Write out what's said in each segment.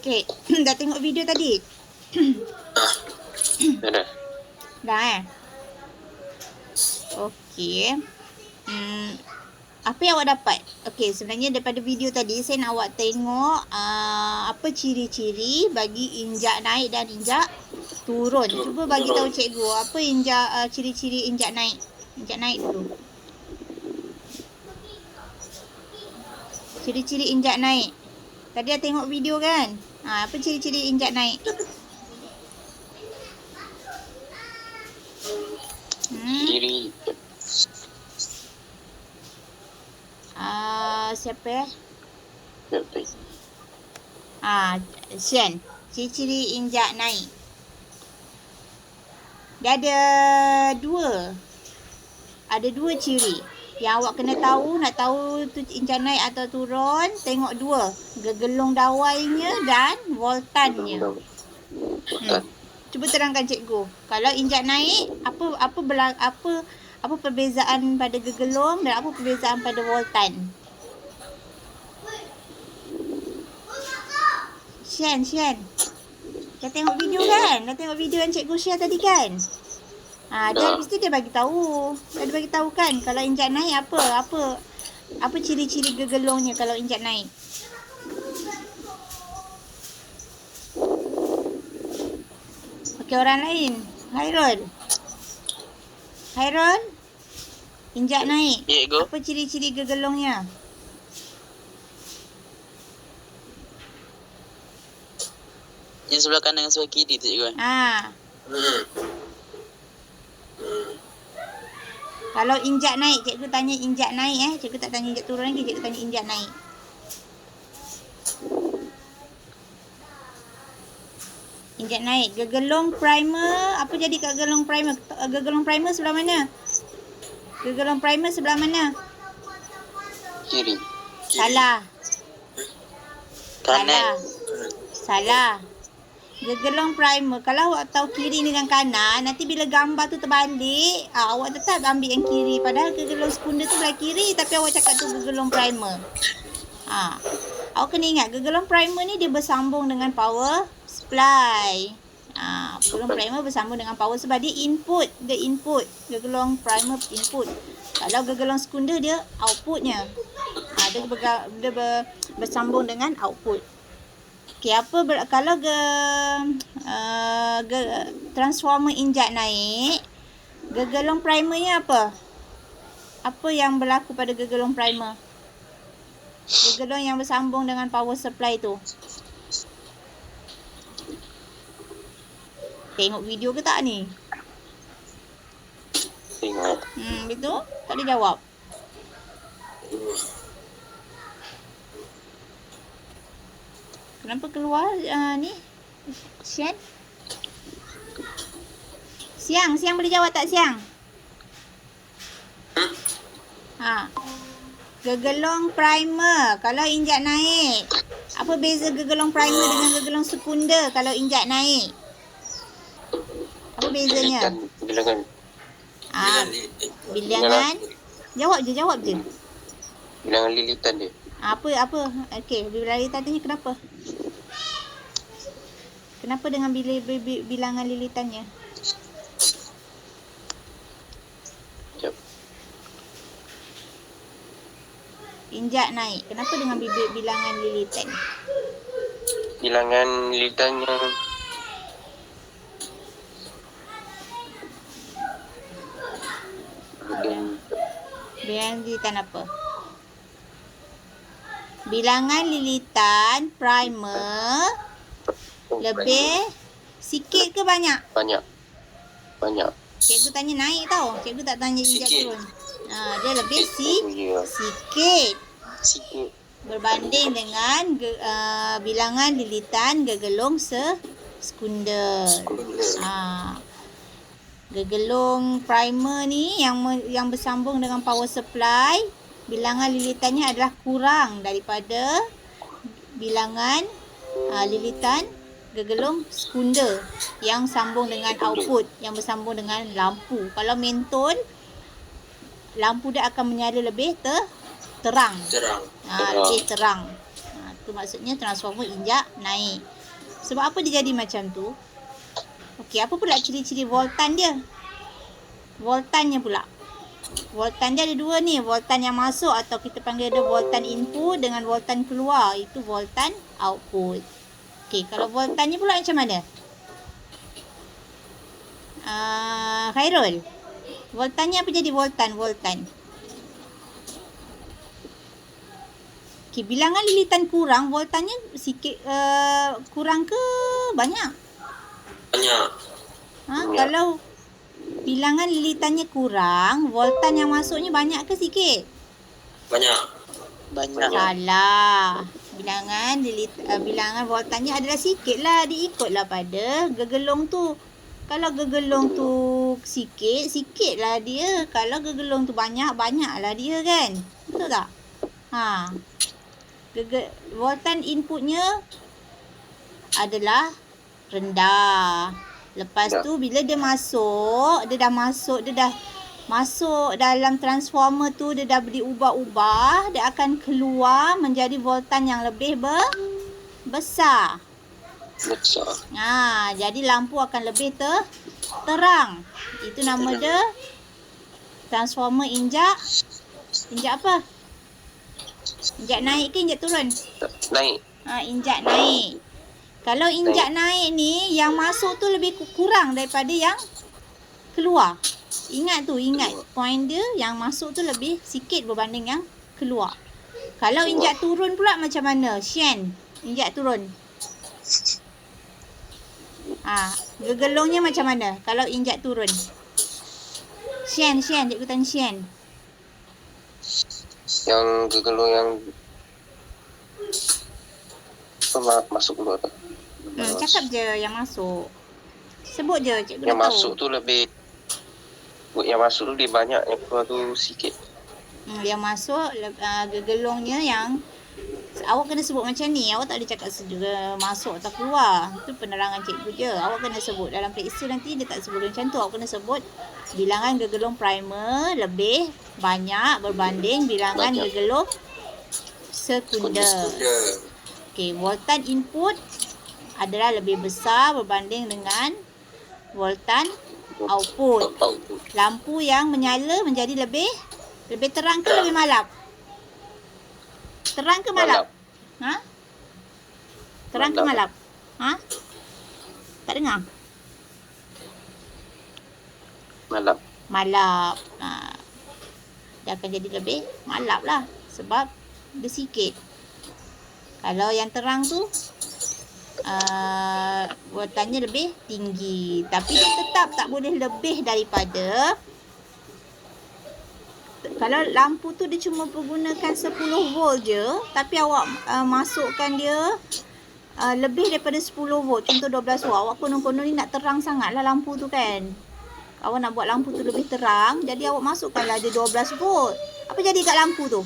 Okey. Dah tengok video tadi? Dah. Dah Okey. Apa yang awak dapat? Okey, sebenarnya daripada video tadi saya nak awak tengok apa ciri-ciri bagi injak naik dan injak turun. Cuba bagi tahu cikgu apa ciri-ciri injak naik. Injak naik dulu. Ciri-ciri injak naik. Tadi dah tengok video kan? Apa ciri-ciri injak naik? Ciri. Siapa ya? Shen. Ciri-ciri injak naik. Dia ada dua. Ada dua ciri. Yang awak kena tahu, nak tahu tu injak naik atau turun, tengok dua. Gegelung dawainya dan voltannya. Cuba terangkan cikgu. Kalau injak naik, apa perbezaan pada gegelung dan apa perbezaan pada voltan? Shen. Dah tengok video kan? Dah tengok video yang cikgu share tadi kan? Dia mesti dia bagi tahu. Dia bagi tahu kan kalau injak naik apa ciri-ciri gegelungnya kalau injak naik. Okey, orang lain. Hairul. Injak naik. Apa ciri-ciri gegelungnya? Yang sebelah kanan dengan sebelah kiri tu cikgu. Kalau injak naik, cikgu tanya injak naik Cikgu tak tanya injak turun lagi, cikgu tanya injak naik. Injak naik. Gegelung primer, apa jadi kat gegelung primer? Gegelung primer sebelah mana? Gegelung primer sebelah mana? Kiri. Salah. Kanan. Salah. Gegelung primer, kalau awak tahu kiri dengan kanan, nanti bila gambar tu terbalik, awak tetap ambil yang kiri. Padahal gegelung sekunder tu belah kiri, tapi awak cakap tu gegelung primer. Awak kena ingat, gegelung primer ni dia bersambung dengan power supply. Gegelung primer bersambung dengan power supply. Dia input. Gegelung primer input. Kalau gegelung sekunder dia outputnya. Dia bersambung dengan output. Okey, kalau transformer injak naik, gegelung primernya apa? Apa yang berlaku pada gegelung primer? Gegelung yang bersambung dengan power supply tu. Tengok video ke tak ni? Tengok. Betul? Tak boleh jawab. Kenapa keluar ni? Shen? Siang boleh jawab tak Siang? Gegelung primer kalau injak naik. Apa beza gegelung primer dengan gegelung sekunder kalau injak naik? Apa bezanya? Bilangan. Bilangan. Jawab je. Bilangan lilitan dia. Apa? Okey, bilangan lilitan tanya kenapa? Kenapa dengan bilangan lilitannya? Sekejap. Injak naik. Kenapa dengan bilangan lilitan? Bilangan lilitannya Bilangan lilitan apa? Bilangan lilitan primer lebih sikit ke banyak? Banyak. Cikgu tanya naik tau. Cikgu tak tanya injak turun. Dia lebih sikit. Berbanding dengan bilangan lilitan gegelung sekunder. Gegelung primer ni yang bersambung dengan power supply, bilangan lilitannya adalah kurang daripada bilangan lilitan gegelung sekunder yang sambung dengan output, yang bersambung dengan lampu. Kalau mentol, lampu dia akan menyala lebih terang. Lebih terang. Itu maksudnya transformer injak naik. Sebab apa dia jadi macam tu? Okey, apa pula ciri-ciri voltan dia? Voltannya pula. Voltan dia ada dua ni. Voltan yang masuk atau kita panggil dia voltan input dengan voltan keluar. Itu voltan output. Okey, kalau voltannya pula macam mana? Khairul. Voltannya apa jadi voltan? Okey, bilangan lilitan kurang, voltannya sikit kurang ke banyak? Banyak. Banyak. Kalau bilangan lilitannya kurang, voltan yang masuknya banyak ke sikit? Banyak. Banyak. Salah. Bilangan voltannya adalah sikit lah. Diikutlah pada gegelung tu. Kalau gegelung tu sikit lah dia. Kalau gegelung tu banyak lah dia kan. Betul tak? Voltan inputnya adalah rendah. Lepas tu bila dia dah masuk dalam transformer tu, dia dah diubah-ubah, dia akan keluar menjadi voltan yang lebih besar. Jadi lampu akan lebih terang. Itu nama dia transformer injak apa? Injak naik ke injak turun? Naik. Injak naik. Kalau injak naik ni, yang masuk tu lebih kurang daripada yang keluar. Ingat point dia, yang masuk tu lebih sikit berbanding yang keluar. Kalau injak turun pula macam mana? Shen, injak turun. Gegelungnya macam mana kalau injak turun? Shen, cikgu tanya Shen. Yang gegelung yang masuk dulu apa? Cakap je yang masuk. Sebut je, cikgu Yang dah tahu. masuk tu lebih banyak, yang keluar tu sikit. Yang masuk gegelungnya yang awak kena sebut macam ni. Awak tak boleh cakap masuk atau keluar. Itu penerangan cikgu je. Awak kena sebut. Dalam periksa nanti dia tak sebut macam tu. Awak kena sebut bilangan gegelung primer lebih banyak berbanding bilangan gegelung sekunder. Okey, voltan input adalah lebih besar berbanding dengan voltan output. Lampu yang menyala menjadi lebih terang ke lebih malap? Terang ke malap? Terang ke malap? Tak dengar? Malap. Dia akan jadi lebih malap lah. Sebab dia sikit. Kalau yang terang tu voltannya lebih tinggi. Tapi tetap tak boleh lebih daripada. Kalau lampu tu dia cuma pergunakan 10 volt je, tapi awak masukkan dia lebih daripada 10 volt, contoh 12 volt. Awak konon-konon ni nak terang sangat lah lampu tu kan. Awak nak buat lampu tu lebih terang, jadi awak masukkanlah dia 12 volt. Apa jadi kat lampu tu?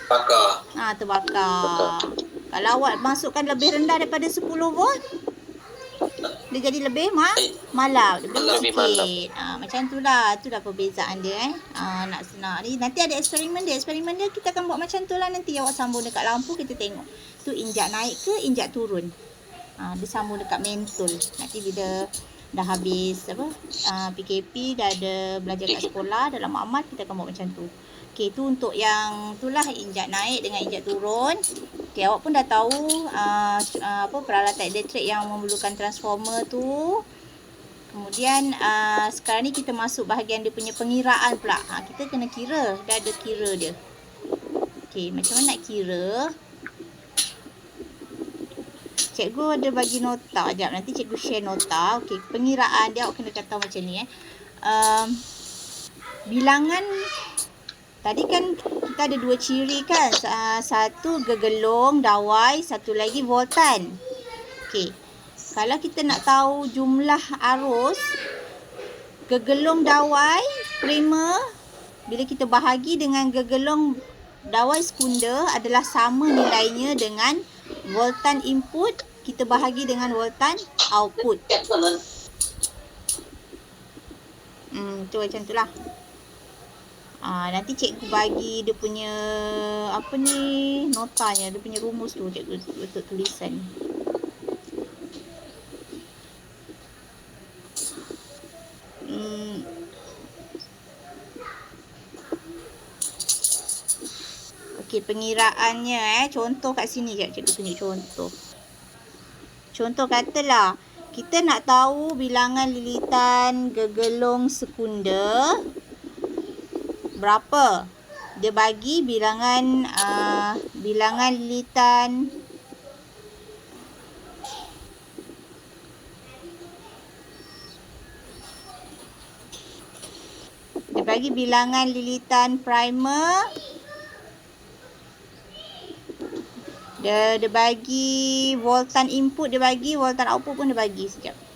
Terbakar. Kalau awak masukkan lebih rendah daripada 10 volt, dia jadi lebih malap. Lebih malap. Macam tu lah. Itulah perbezaan dia nak senang ni. Nanti ada eksperimen dia. Eksperimen dia kita akan buat macam tu lah. Nanti awak sambung dekat lampu, kita tengok tu injak naik ke injak turun. Dia sambung dekat mentol. Nanti bila dah habis PKP, dah ada belajar kat sekolah, dalam makmal, kita akan buat macam tu. Okey, tu untuk yang itulah injak naik dengan injak turun. Okey, awak pun dah tahu peralatan elektrik yang memerlukan transformer tu. Kemudian sekarang ni kita masuk bahagian dia punya pengiraan pula. Kita kena kira, dah ada kira dia. Okey, macam mana nak kira? Cikgu ada bagi nota sekejap. Nanti cikgu share nota. Okey, pengiraan dia awak kena kata macam ni bilangan. Tadi kan kita ada dua ciri kan. Satu gegelung, dawai, satu lagi voltan. Okey. Kalau kita nak tahu jumlah arus gegelung dawai primer, bila kita bahagi dengan gegelung dawai sekunder adalah sama nilainya dengan voltan input kita bahagi dengan voltan output. Tu macam tu lah. Nanti cikgu bagi dia punya notanya, dia punya rumus tu cikgu untuk tulisan. pengiraannya contoh kat sini jap cikgu tunjuk contoh. Contoh katalah kita nak tahu bilangan lilitan gegelung sekunda berapa. Dia bagi bilangan lilitan primer. Dia bagi voltan input, dia bagi voltan output pun dia bagi. Sekejap.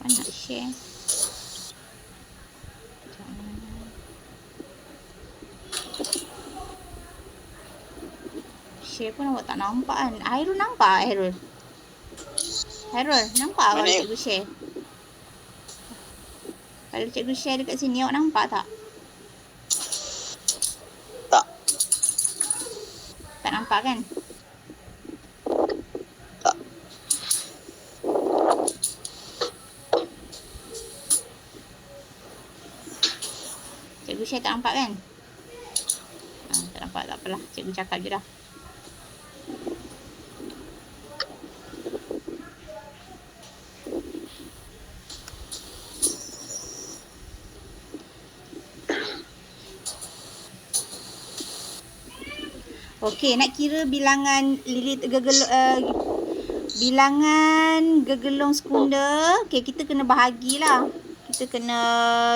Apa nak share? Share pun awak tak nampak kan. Hairul nampak Hairul? Hairul nampak kalau cikgu share? Kalau cikgu share dekat sini awak nampak tak? Tak. Tak nampak kan? Tak. Cikgu share tak nampak kan? Tak nampak, tak apalah. Cikgu cakap je dah. Okey, nak kira bilangan bilangan gegelung sekunda. Okey, kita kena bahagilah. Kita kena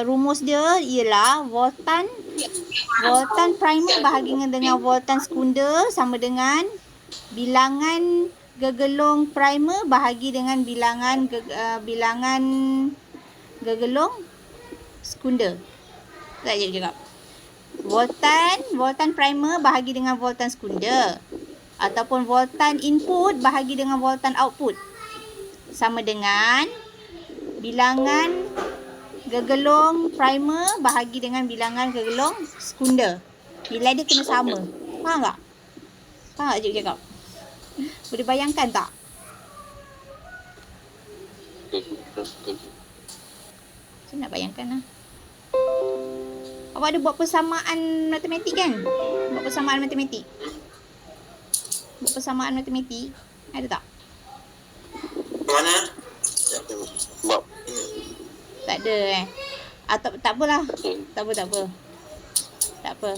rumus dia ialah voltan primer bahagi dengan voltan sekunda sama dengan bilangan gegelung primer bahagi dengan bilangan gegelung sekunda. Tak je cakap. Voltan primer bahagi dengan voltan sekunda ataupun voltan input bahagi dengan voltan output sama dengan bilangan gegelung primer bahagi dengan bilangan gegelung sekunda. Nilai dia kena sama. Faham tak? Faham tak cikgu cakap? Boleh bayangkan tak? Saya nak bayangkan lah. Awak ada buat persamaan matematik kan? Buat persamaan matematik. Buat persamaan matematik. Ada tak? Mana? Buat. Tak ada Atau tak apalah. Tak apa.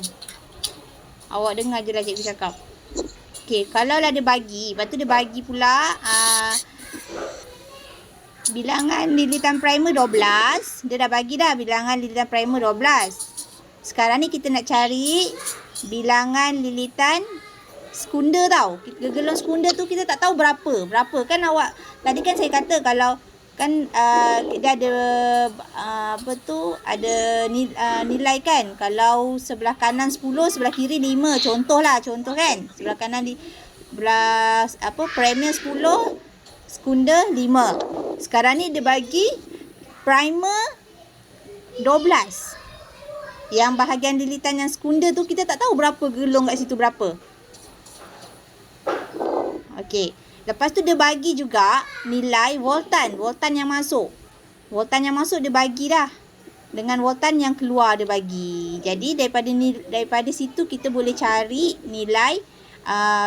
Awak dengar je lah cikgu cakap. Okey, kalau lah dia bagi, lepas tu dia bagi pula bilangan lilitan primer 12. Dia dah bagi dah bilangan lilitan primer 12. Sekarang ni kita nak cari bilangan lilitan sekunda tau. Gegelung sekunda tu kita tak tahu berapa. Kan awak, tadi kan saya kata kalau kan dia ada ada nilai kan. Kalau sebelah kanan 10, sebelah kiri 5. Contoh kan. Sebelah kanan primer 10, sekunda 5. Sekarang ni dia bagi primer 12. Yang bahagian lilitan yang sekunda tu kita tak tahu berapa gelung kat situ berapa. Okey. Lepas tu dia bagi juga nilai voltan yang masuk. Voltan yang masuk dia bagi dah. Dengan voltan yang keluar dia bagi. Jadi daripada situ kita boleh cari nilai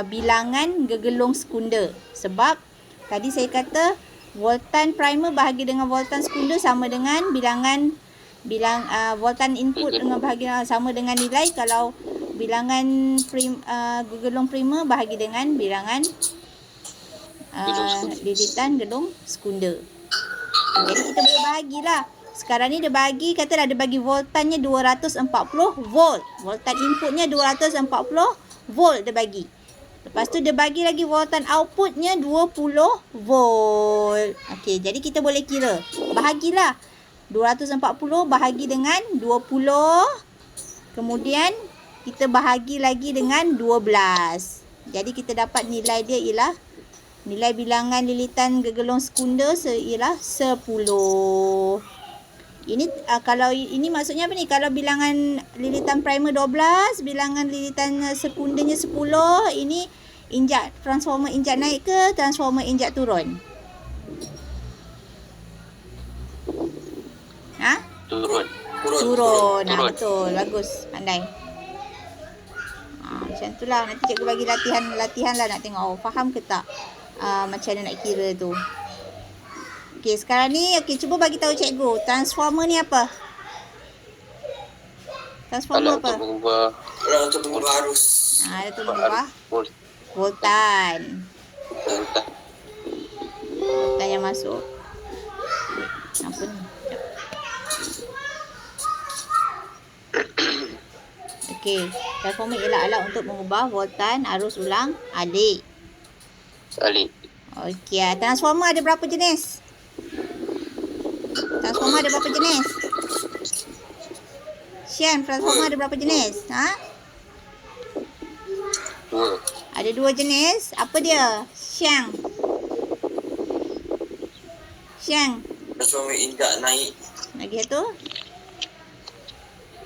bilangan gegelung sekunda. Sebab tadi saya kata voltan primer bahagi dengan voltan sekunda sama dengan voltan input dengan bahagi sama dengan nilai kalau bilangan gegelung primer bahagi dengan bilangan lilitan gelung sekunda. Jadi kita boleh bahagilah. Sekarang ni dia bagi, katalah dia bagi voltannya 240 volt. Voltan inputnya 240 volt dia bagi. Lepas tu dia bagi lagi voltan outputnya 20 volt. Okey, jadi kita boleh kira. Bahagilah. 240 bahagi dengan 20. Kemudian kita bahagi lagi dengan 12. Jadi kita dapat nilai dia ialah nilai bilangan lilitan gegelung sekunda ialah 10. Ini kalau ini maksudnya apa ni? Kalau bilangan lilitan primer 12, bilangan lilitan sekundanya 10, ini injak transformer injak naik ke transformer injak turun? Ha? Turun. Turun. Nah, betul. Bagus. Pandai. Macam tu lah. Nanti cikgu bagi latihan lah nak tengok. Oh, faham ke tak? Macam mana nak kira tu. Okey, sekarang ni cuba bagi tahu cikgu. Transformer ni apa? Transformer Alat apa? untuk mengubah arus. Ada tu mengubah voltan. Voltan yang masuk. Apa ni? Okey, transformer ialah alat untuk mengubah voltan arus ulang alik. Alik. Okey, transformer ada berapa jenis? Transformer ada berapa jenis? Syan, transformer ada berapa jenis? Ha? 2. Ada 2 jenis. Apa dia? Syang. Transformer injak naik Lagi satu.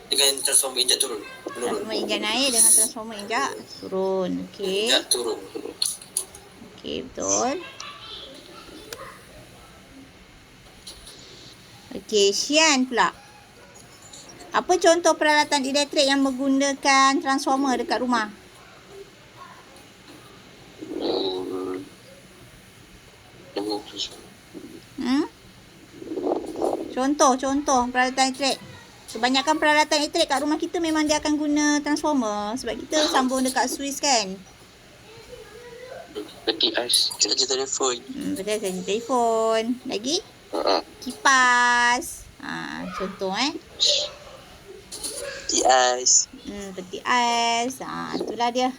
dengan transformer injak turun. Transformer injak naik dengan transformer injak turun. Okey. Injak turun. Okey, betul. Okey, Syan pula. Apa contoh peralatan elektrik yang menggunakan transformer dekat rumah? Contoh peralatan elektrik. Kebanyakan peralatan elektrik kat rumah kita memang dia akan guna transformer sebab kita sambung dekat suis kan. Peti ais. Charger telefon. Betul, charger telefon. Lagi? Kipas. Contoh Peti ais. Peti ais. Itulah dia.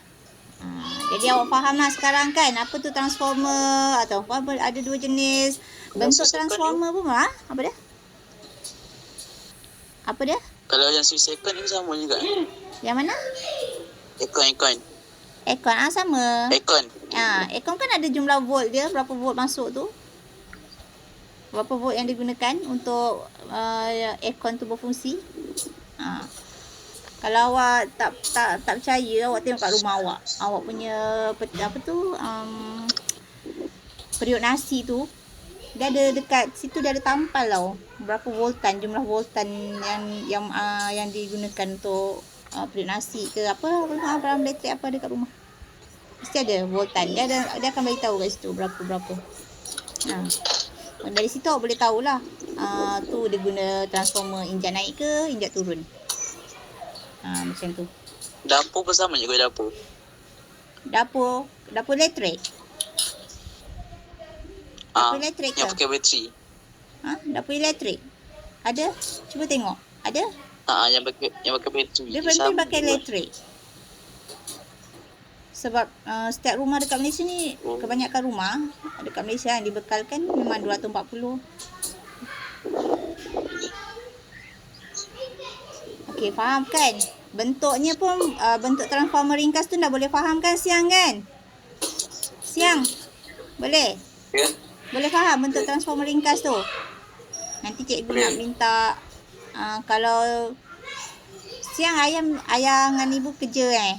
Jadi awak faham lah sekarang kan apa tu transformer atau apa, ada 2 jenis. Bentuk transformer pun apa dia? Apa dia? Kalau yang switch aircon ni sama juga. Yang mana? Aircon. Aircon sama. Aircon. Aircon kan ada jumlah volt dia, berapa volt masuk tu? Berapa volt yang digunakan untuk aircon tu berfungsi? Kalau awak tak percaya, awak tengok kat rumah awak. Awak punya periuk nasi tu, dia ada dekat situ, dia ada tampal tau. Berapa voltan, jumlah voltan yang digunakan untuk periuk nasi ke apa barang elektrik apa dekat rumah. Mesti ada voltan. Dia akan bagi tahu kat situ berapa. Dari situ awak boleh tahulah tu dia guna transformer injak naik ke injak turun. Macam tu. Dapur pun sama juga dapur. Dapur elektrik. Dapur elektrik ke? Yang pakai bateri. Dapur elektrik. Ada? Cuba tengok. Ada? Yang pakai bateri. Dia penting pakai elektrik. Sebab setiap rumah dekat Malaysia ni, kebanyakan rumah dekat Malaysia yang dibekalkan memang 240. Okey, faham kan? Bentuknya pun bentuk transformer ringkas tu dah boleh faham kan Siang kan? Siang? Boleh? Ya. Boleh faham bentuk transformer ringkas tu? Nanti cikgu nak minta kalau Siang ayah dengan ibu kerja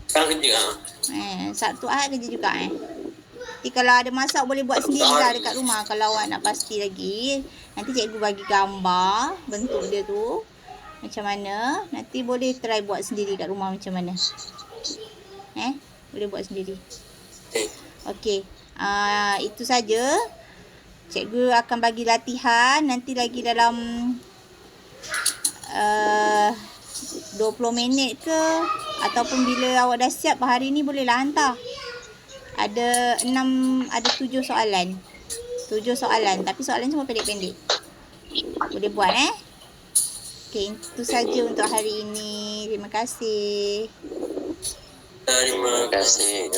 Sekarang kerja Sabtu Ahad kerja juga Nanti kalau ada masak boleh buat sendirilah dekat rumah. Kalau awak nak pasti lagi, nanti cikgu bagi gambar bentuk dia tu macam mana. Nanti boleh try buat sendiri kat rumah macam mana. Boleh buat sendiri. Okey. Itu saja. Cikgu akan bagi latihan nanti lagi dalam 20 minit ke, ataupun bila awak dah siap hari ni bolehlah hantar. Ada 7 soalan. 7 soalan, tapi soalan semua pendek-pendek. Boleh buat Okey, itu saja untuk hari ini. Terima kasih. Terima kasih.